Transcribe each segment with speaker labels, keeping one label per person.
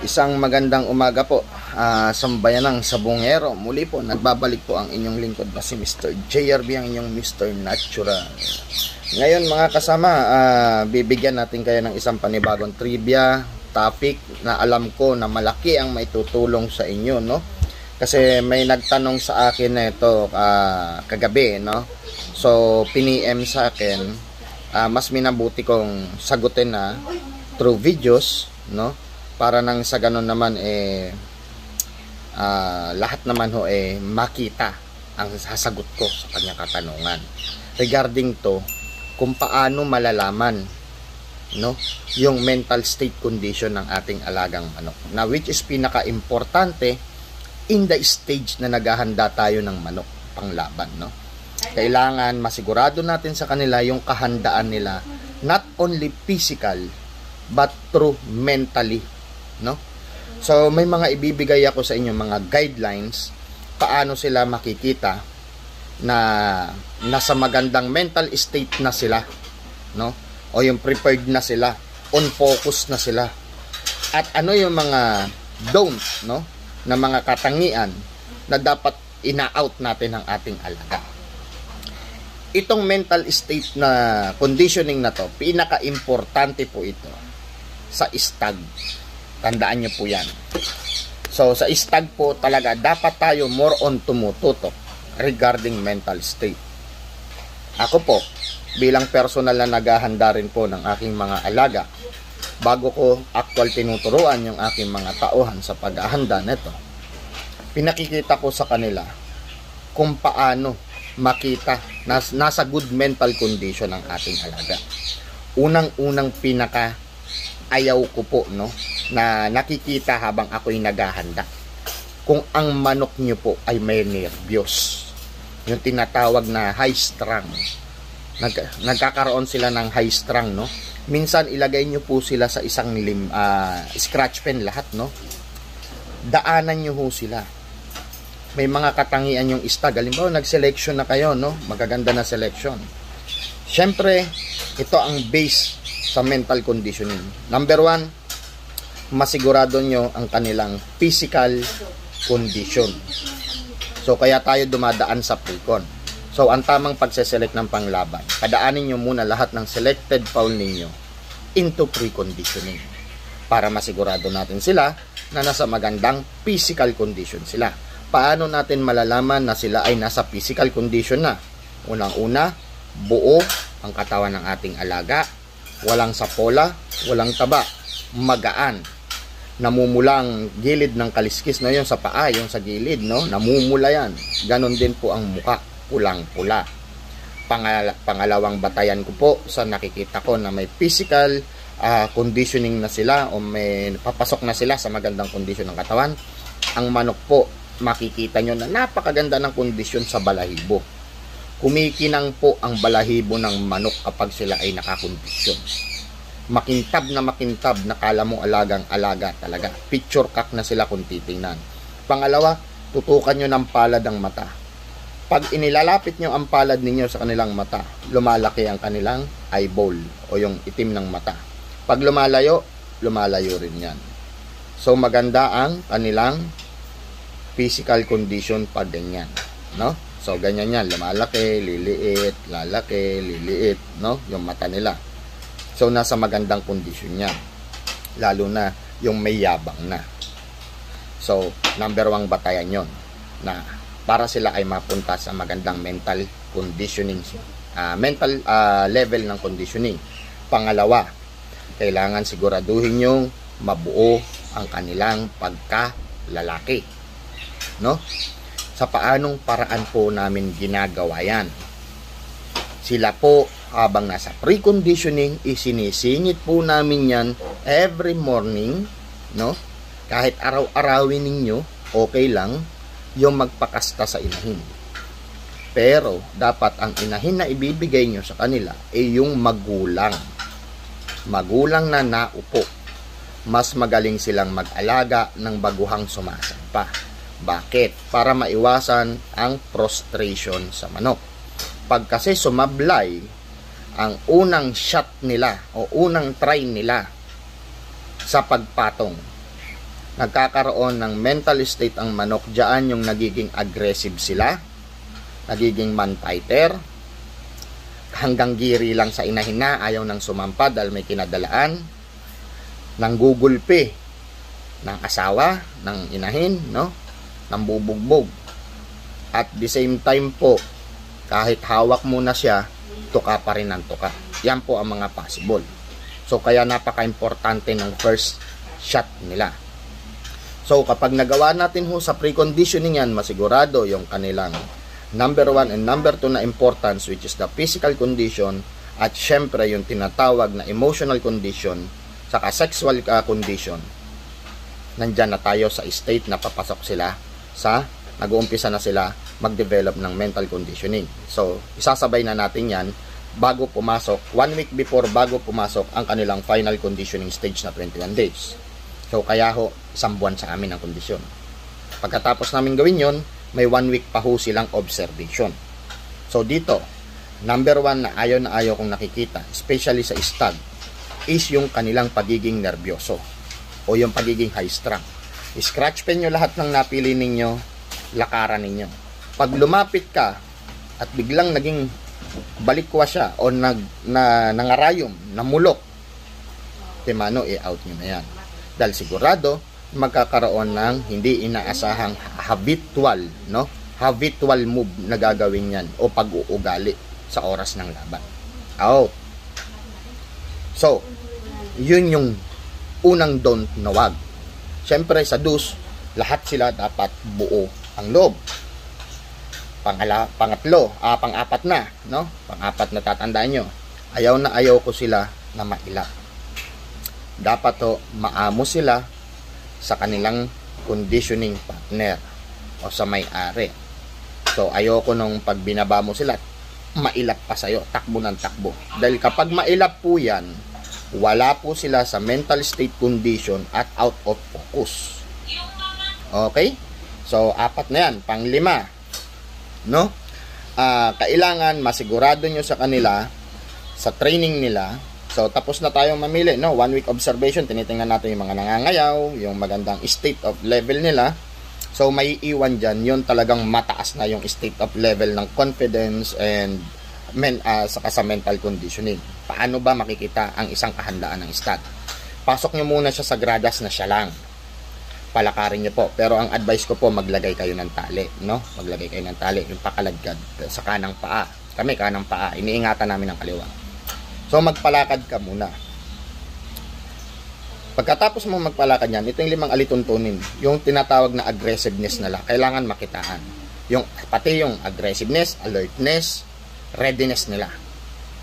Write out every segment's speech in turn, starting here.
Speaker 1: Isang magandang umaga po, sambayanang sabongero. Muli po, nagbabalik po ang inyong lingkod na si Mr. JRB, ang inyong Mr. Natural. Ngayon mga kasama, bibigyan natin kayo ng isang panibagong trivia topic na alam ko na malaki ang maitutulong sa inyo, no? Kasi may nagtanong sa akin na ito kagabi, no? So, piniem sa akin, mas minabuti kong sagutin na through videos, no? Para nang sa ganun naman lahat naman ho makita ang sasagot ko sa kanyang katanungan regarding to kung paano malalaman, no, yung mental state condition ng ating alagang manok, na which is pinaka-importante in the stage na naghahanda tayo ng manok panglaban, no? Kailangan masigurado natin sa kanila yung kahandaan nila, not only physical but through mentally, no? So may mga ibibigay ako sa inyo, mga guidelines paano sila makikita na nasa magandang mental state na sila, no? O yung prepared na sila, on focus na sila. At ano yung mga don't, no, na mga katangian na dapat ina-out natin ng ating alaga. Itong mental state na conditioning na to, pinaka-importante po ito sa stag. Tandaan nyo po yan. So, sa stag po talaga, dapat tayo more on tumututok regarding mental state. Ako po, bilang personal na naghahanda rin po ng aking mga alaga, bago ko actual tinuturuan yung aking mga tauhan sa paghahanda nito, pinakikita ko sa kanila kung paano makita na nasa good mental condition ang ating alaga. Unang-unang ayaw ko po, no, na nakikita habang ako'y naghahanda, kung ang manok nyo po ay may nervyos, yung tinatawag na high strung. Nagkakaroon sila ng high strung, no? Minsan ilagay nyo po sila sa isang scratch pen lahat, no? Daanan nyo ho sila. May mga katangian yung stag. Halimbawa, nag-selection na kayo, no? Magaganda na selection. Siyempre, ito ang base sa mental conditioning. Number 1, masigurado nyo ang kanilang physical condition. So, kaya tayo dumadaan sa pre-con. So, ang tamang pagseselect ng panglaban, padaanin nyo muna lahat ng selected fowl ninyo into pre-conditioning para masigurado natin sila na nasa magandang physical condition sila. Paano natin malalaman na sila ay nasa physical condition na? Unang-una, buo ang katawan ng ating alaga, walang sapola, walang taba, magaan, namumulang gilid ng kaliskis, no, yung sa paa, yung sa gilid, no, namumula yan. Ganon din po ang muka, pulang-pula. Pangalawang batayan ko po sa nakikita ko na may physical conditioning na sila o may papasok na sila sa magandang kondisyon ng katawan. Ang manok po, makikita nyo na napakaganda ng kondisyon sa balahibo. Kumikinang po ang balahibo ng manok kapag sila ay nakakondisyon. Makintab na kala mo alagang-alaga talaga. Picture cock na sila kung titingnan. Pangalawa, tutukan nyo ng palad ang mata. Pag inilalapit nyo ang palad ninyo sa kanilang mata, lumalaki ang kanilang eyeball o yung itim ng mata. Pag lumalayo rin yan. So maganda ang kanilang physical condition pag ganyan, no? So ganyan yan, lumalaki, liliit, lalaki, liliit, no? Yung mata nila. So, nasa magandang kondisyon niya. Lalo na yung may yabang na. So, number 1 batayan yon na para sila ay mapunta sa magandang mental conditioning, mental level ng conditioning. Pangalawa, kailangan siguraduhin yung mabuo ang kanilang pagkalalaki, no? Sa paanong paraan po namin ginagawa yan? Sila po, habang nasa pre-conditioning, isinisingit po namin yan every morning, no? Kahit araw-arawin ninyo, okay lang yung magpakasta sa inahin. Pero, dapat ang inahin na ibibigay nyo sa kanila ay yung magulang. Magulang na naupo. Mas magaling silang mag-alaga ng baguhang sumasampa. Bakit? Para maiwasan ang prostration sa manok. Pag kasi sumablay ang unang shot nila o unang try nila sa pagpatong, nagkakaroon ng mental state ang manok, diyan yung nagiging aggressive sila, nagiging man-fighter, hanggang giri lang sa inahin na, ayaw nang sumampa dahil may kinadalaan, nanggugulpi ng asawa, ng inahin, no? Nang bubugbog. At the same time po, kahit hawak mo na siya, tuka pa rin ang tuka. Yan po ang mga possible. So, kaya napaka-importante ng first shot nila. So, kapag nagawa natin ho sa preconditioning yan, masigurado yung kanilang number 1 and number 2 na importance, which is the physical condition, at syempre yung tinatawag na emotional condition, saka sexual condition. Nandyan na tayo sa state na papasok sila sa, nag-uumpisa na sila mag-develop ng mental conditioning. So, isasabay na natin yan bago pumasok, 1 week before bago pumasok ang kanilang final conditioning stage na 21 days. So, kaya ho, 1 buwan sa amin ang kondisyon. Pagkatapos namin gawin yon, may 1 week pa ho silang observation. So, dito, number 1 na ayaw kong nakikita, especially sa stag, is yung kanilang pagiging nervyoso o yung pagiging high strung. Scratch pen nyo lahat ng napili ninyo, lakaran ninyo. Pag lumapit ka at biglang naging balikwa siya o nangarayom, namulok, timano, i-out nyo na yan. Dahil sigurado, magkakaroon ng hindi inaasahang habitual move na gagawin yan o pag-uugali sa oras ng laban. Out. So, yun yung unang don't na wag. Siyempre sa dus, lahat sila dapat buo ang loob. Pang-apat na, no? Pang-apat na tatandaan nyo. Ayaw ko sila na mailap. Dapat maamo sila sa kanilang conditioning partner o sa may-ari. So, ayoko nung pag binaba mo sila, mailap pa sa'yo, takbo ng takbo. Dahil kapag mailap po yan, wala po sila sa mental state condition at out of focus. Okay? So, 4 na yan. Pang-5, no? Kailangan masigurado nyo sa kanila, sa training nila. So, tapos na tayong mamili, no? 1 week observation, tinitingnan natin yung mga nangangayaw, yung magandang state of level nila. So, may iwan dyan, yun talagang mataas na yung state of level ng confidence and saka sa mental conditioning. Paano ba makikita ang isang kahandaan ng stag? Pasok nyo muna siya sa gradas na siya lang. Palakarin nyo po. Pero ang advice ko po, maglagay kayo ng tali, no? Maglagay kayo ng tali, yung pakalagad sa kanang paa. Kami, kanang paa. Iniingatan namin ang kaliwa. So, magpalakad ka muna. Pagkatapos mo magpalakad yan, ito yung 5 alituntunin. Yung tinatawag na aggressiveness nila. Kailangan makitaan. Pati yung aggressiveness, alertness, readiness nila.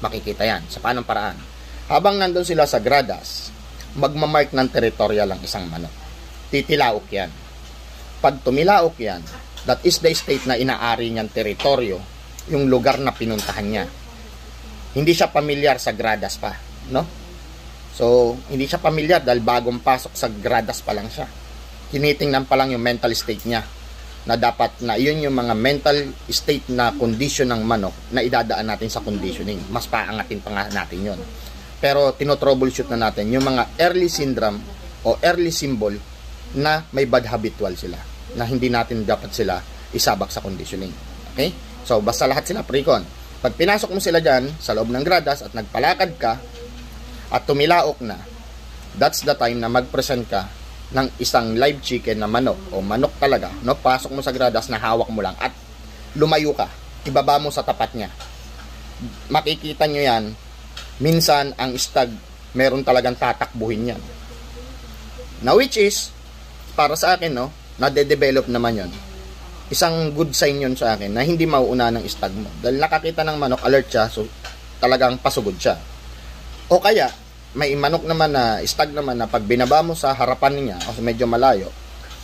Speaker 1: Makikita yan. Sa paanong paraan? Habang nandun sila sa gradas, magmamark ng teritorya lang isang manok. Titilaok yan. Pag tumilaok yan, that is the state na inaari niyang teritoryo, yung lugar na pinuntahan niya. Hindi siya pamilyar sa gradas pa, no? So, hindi siya pamilyar dahil bagong pasok sa gradas pa lang siya. Tinitingnan pa lang yung mental state niya na dapat na yun yung mga mental state na condition ng manok na idadaan natin sa conditioning. Mas paangatin pa nga natin yun. Pero tinotroubleshoot na natin yung mga early syndrome o early symbol na may bad habitual sila, na hindi natin dapat sila isabak sa conditioning. Okay? So, basta lahat sila pre-con. Pag pinasok mo sila dyan sa loob ng gradas at nagpalakad ka at tumilaok na, that's the time na mag-present ka ng isang live chicken na manok o manok talaga, no? Pasok mo sa gradas na hawak mo lang at lumayo ka, ibaba mo sa tapat niya. Makikita nyo yan, minsan ang stag meron talagang tatakbuhin yan. Now which is, para sa akin, no, nade-develop naman yon. Isang good sign yon sa akin na hindi mauuna ng stag mo. Dahil nakakita ng manok, alert siya, so talagang pasugod siya. O kaya, may manok naman na, stag naman na pag binaba mo sa harapan niya, o medyo malayo,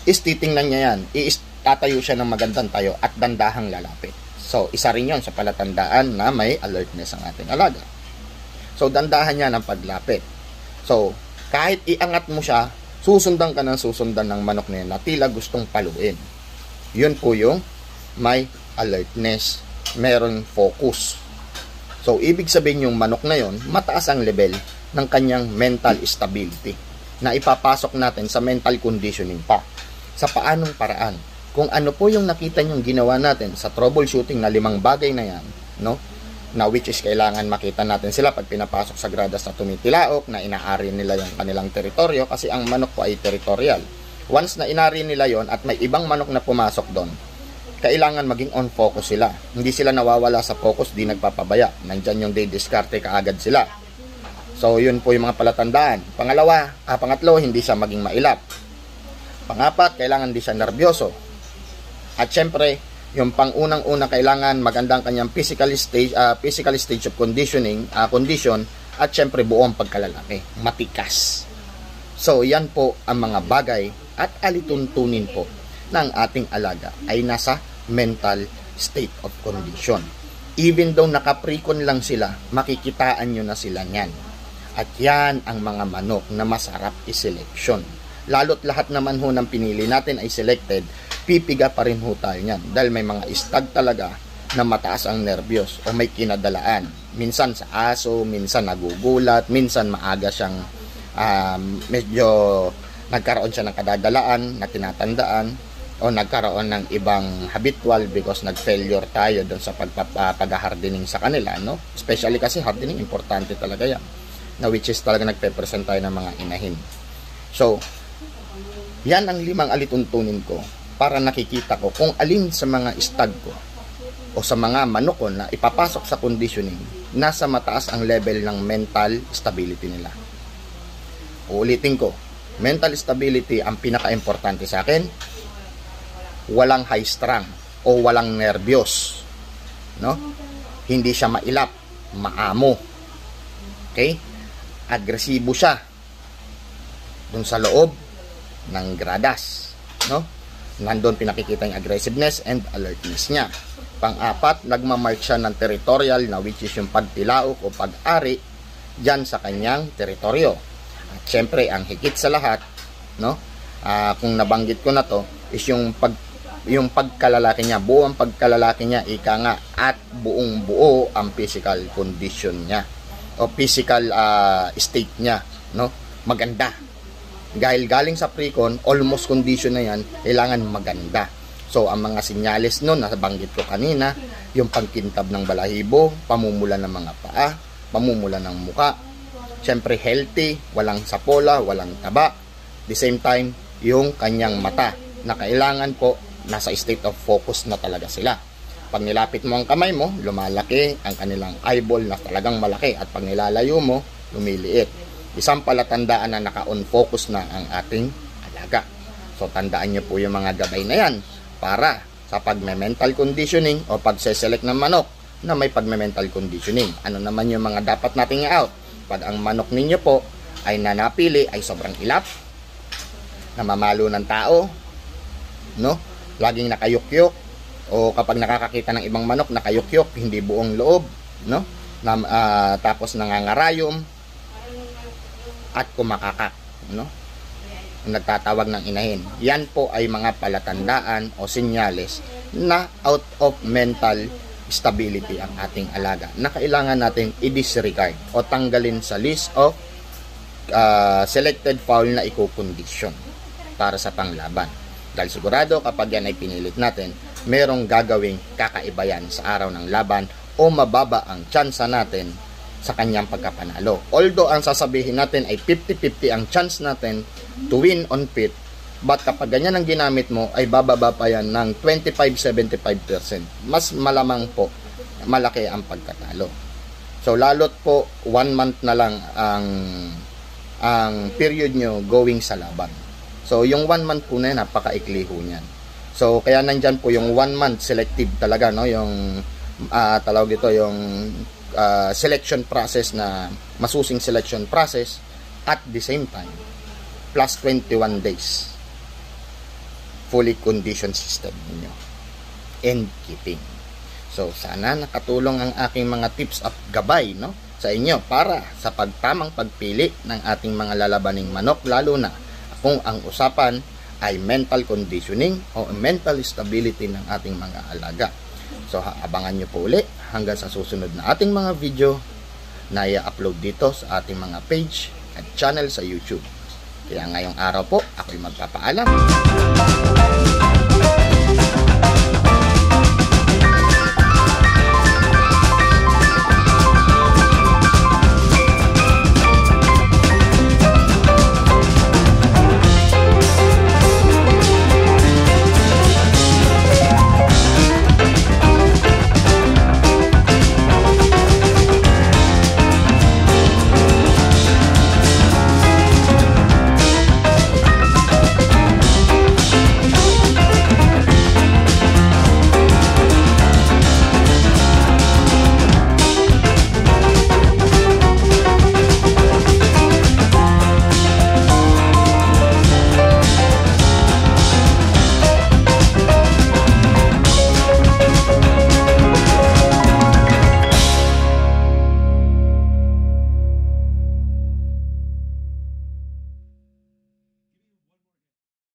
Speaker 1: is titingnan niya yan, tatayo siya ng magandang tayo at dandahang lalapit. So, isa rin yon sa palatandaan na may alertness ang ating alaga. So, dandahan niya ng paglapit. So, kahit iangat mo siya, susundan ka ng susundan ng manok na yun na tila gustong paluin. Yun po yung may alertness, meron focus. So, ibig sabihin yung manok na yun, mataas ang level ng kanyang mental stability. na ipapasok natin sa mental conditioning pa. Sa paanong paraan? Kung ano po yung nakita nyong ginawa natin sa troubleshooting na 5 bagay na yan, no? Na which is kailangan makita natin sila pag pinapasok sa gradas na tumitilaok, na inaari nila yung kanilang teritoryo, kasi ang manok po ay territorial. Once na inari nila yon at may ibang manok na pumasok doon, kailangan maging on focus sila. Hindi sila nawawala sa focus, di nagpapabaya. Nandyan yung day diskarte, kaagad sila. So, yun po yung mga palatandaan. Pangatlo, hindi siya maging mailap. Pangapat, kailangan di siya nervyoso. At syempre, yung pangunang-una, kailangan magandang kanyang physical stage of condition, at syempre buong pagkalalaki, matikas. So, yan po ang mga bagay at alituntunin po ng ating alaga ay nasa mental state of condition. Even though naka-precon lang sila, makikitaan nyo na sila niyan. At yan ang mga manok na masarap i-selection. Lalo't lahat naman ho ng pinili natin ay selected, pipiga pa rin ho tayo niyan. Dahil may mga stag talaga na mataas ang nervyos o may kinadalaan. Minsan sa aso, minsan nagugulat, minsan maaga siyang medyo nagkaroon siya ng kadadalaan na tinatandaan, o nagkaroon ng ibang habitual because nag-failure tayo doon sa pag-hardening sa kanila, no? Especially kasi hardening, importante talaga yan, na which is talaga nagpe-present tayo ng mga inahin. So, yan ang 5 alituntunin ko para nakikita ko kung alin sa mga stag ko o sa mga manok ko na ipapasok sa conditioning, nasa mataas ang level ng mental stability nila. Uulitin ko, mental stability ang pinaka-importante sa akin. Walang high strung o walang nervyos, no? Hindi siya mailap, maamo. Okay? Agresibo siya dun sa loob ng gradas, no? Nandun pinakikita yung aggressiveness and alertness niya. Pang-apat, nagmamarch siya ng territorial na which is yung pagtilaok o pag-ari dyan sa kanyang teritoryo. At syempre, ang higit sa lahat, no? Kung nabanggit ko na to, is yung pagkalalaki niya, buong pagkalalaki niya, ika nga, at buong buo ang physical condition niya o physical state niya, no? Maganda. Dahil galing sa precon, almost condition na yan, kailangan maganda. So, ang mga sinyales nun, nabanggit ko kanina, yung pagkintab ng balahibo, pamumula ng mga paa, pamumula ng muka, syempre healthy, walang sapola, walang taba. The same time, yung kanyang mata, na kailangan po nasa state of focus na talaga sila. Pag nilapit mo ang kamay mo, lumalaki ang kanilang eyeball na talagang malaki, at pag nilalayo mo, lumiliit. Isang palatandaan na naka-on focus na ang ating alaga. So tandaan nyo po yung mga gabay na yan para sa pagme-mental conditioning o pagse-select ng manok na may pagme-mental conditioning. Ano naman yung mga dapat nating i-out? Pag ang manok ninyo po ay nanapili ay sobrang ilap, namamalo ng tao, no? Laging nakayukyok, o kapag nakakakita ng ibang manok nakayukyok, hindi buong loob, no? Tapos nangangarayom at kumakakak, no? Nagtatawag ng inahin. Yan po ay mga palatandaan o senyales na out of mental stability ang ating alaga, na kailangan natin i-disregard o tanggalin sa list of selected fowl na i-condition para sa panglaban. Dahil sigurado kapag yan ay pinilit natin, merong gagawing kakaiba yan sa araw ng laban o mababa ang tsansa natin sa kanyang pagkapanalo. Although ang sasabihin natin ay 50-50 ang chance natin to win on pit, but kapag ganyan ang ginamit mo ay bababa pa yan ng 25-75%. Mas malamang po malaki ang pagkatalo. So lalot po 1 month na lang ang period nyo going sa laban. So, yung 1 month po na yan, napaka-ikli ho niyan. So, kaya nandyan po yung 1 month selective talaga, no? Yung, tawag dito, yung selection process na, masusing selection process, at the same time, plus 21 days, fully conditioned system ninyo, and keeping. So, sana nakatulong ang aking mga tips at gabay, no? Sa inyo, para sa pagtamang pagpili ng ating mga lalabaning manok, lalo na kung ang usapan ay mental conditioning o mental stability ng ating mga alaga. So abangan nyo po ulit hanggang sa susunod na ating mga video na i-upload dito sa ating mga page at channel sa YouTube. Kaya ngayong araw po, ako'y magpapaalam.